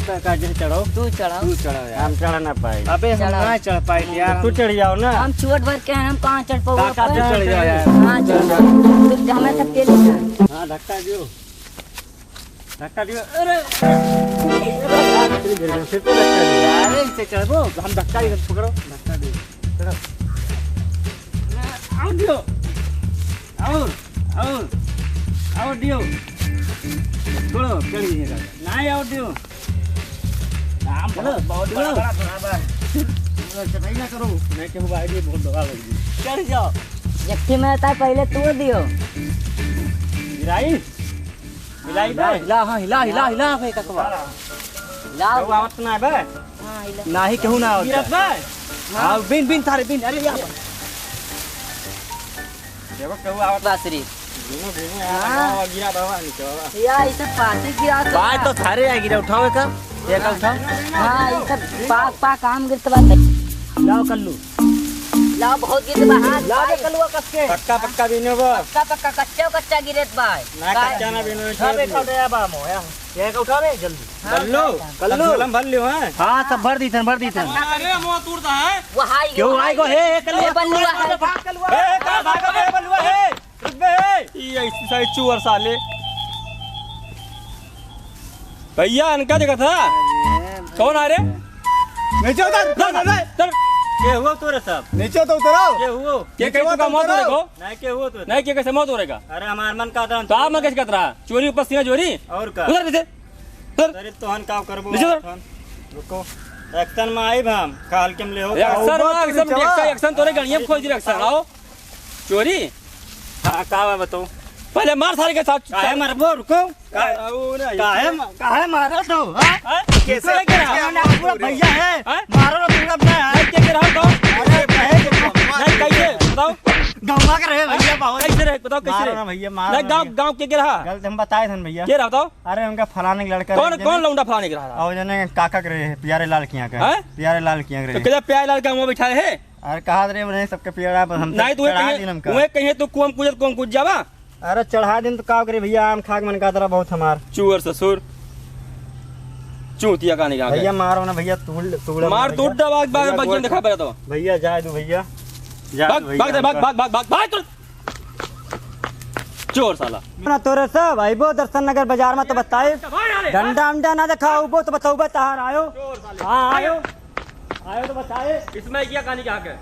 काजल चढ़ो। तू चढ़ाओ। तू चढ़ो यार, हम चढ़ ना पाए। अबे हम ना चढ़ पाए यार। तू चढ़ जाओ ना। हम चुवट भर के हैं, हम कहाँ चढ़ पाओ? चढ़ जाओ यार। हाँ चढ़ जाओ, तू हमें सब के लिए। हाँ धक्का दियो, धक्का दियो। अरे फिर तो धक्का दियो। अरे इसे चढ़ो, हम धक्का ही पकड़ो, धक्का दो। चढ़ो। आओ दियो, आओ आओ आओ दियो। छोड़ो चढ़िएगा नहीं, आओ दियो। नाम चलो बहुत बड़ा बड़ा चढ़ाई ना करो, मैं कहूँ भाई भी बहुत दबा लगी। चढ़ जाओ। जख्ती में था पहले तोड़ दियो। गिराई हिलाई बे, हिला, हाँ हिला हिला हिला भाई ककवा। लाओ। कहू आवत ना बे। हाँ हिला। ना ही कहूँ ना आवत। गिरत बे। हाँ बिन बिन थारे बिन, अरे यार देखो कहू आवत बासरी धीमे धीमे यार, गिरा बाबा नीचे बाबा। यार इसे पाते गिरा तो बात तो थारे आ गिरा, उठाओ का ये का उठाओ। हाँ इसे पाक पाक काम गिरत बात। लाओ कल्लू, लाओ बहुत गिरत बा। हां लाओ दे कल्लू कस के। पक्का पक्का बिनो बा। पक्का पक्का कच्चा कच्चा गिरत बा। ना कच्चा ना बिनो। उठा दे का दे बा मो यार, ये का उठा दे जल्दी। कल्लू कल्लू हम भर लियो हैं। हाँ सब भर दी थन, भर दी थन। अरे मुंह तोड़ता है। वो हाई क्यों आई गो हे कल्लू बल्लुआ है। ए का भागा बे बलुआ है। रुक बे। ये ऐसी साइड चूर साले। भैया इनका देखा था। कौन आ रे? नीचे उतर चल के हुआ तोरे सब? नीचे तो उतरो। के हुआ? के कैसे का मौत हो रे को? नहीं के हुआ तो? नहीं के कैसे मौत हो रे का? अरे हमार मन का था। तो आप मन कैसे कतरा? चोरी ऊपर सीना चोरी? और का? उधर नीचे। अरे तोहन का करबो? नीचे उधर। रुको। एक्शन में आई हम काल के ले हो। एक्शन तोरे गणिया खोज दी एक्शन आओ। चोरी? हां का बताओ। पहले मार सारे के साथ। काहे मारबो? रुको। काहे मारा तो? हां? कैसे पूरा भैया है। मारो ना पूरा अपना है। क्या गिरा हो? अरे नहीं कैसे बताओ? गांव का रहे भैया बहुत। कैसे रहे बताओ कैसे रहे? भैया मार। नहीं गांव के गिरा। गलत हम बताए थे भैया। क्या बताओ? अरे उनका फलाने का लड़का। कौन लौंडा फलाने के रहा? और जने काका के रहे प्यारे लाल किया का। प्यारे लाल किया के। तो क्या प्यारे लाल का मुंह बिठाए है? अरे कहा रे नहीं सबके प्यारा पर हम नहीं तू कहीं तो कुम कुछ जावा। अरे चढ़ा दिन तो का करे भैया, आम खाक मन का तरह बहुत हमार चूर ससुर चूतिया का निकाल भैया। मारो ना भैया, तोड़ मार तोड़ दबा बाग दिखा पड़ा तो भैया। जाए दो भैया, भाग चोर साला ना तोरे सब आइबो दर्शन नगर बाजार में तो बताए। डंडा अंडा ना दिखाओ तो बताओ तहार आयो। हाँ आयो तो बताए। इसमें क्या कहानी क्या है?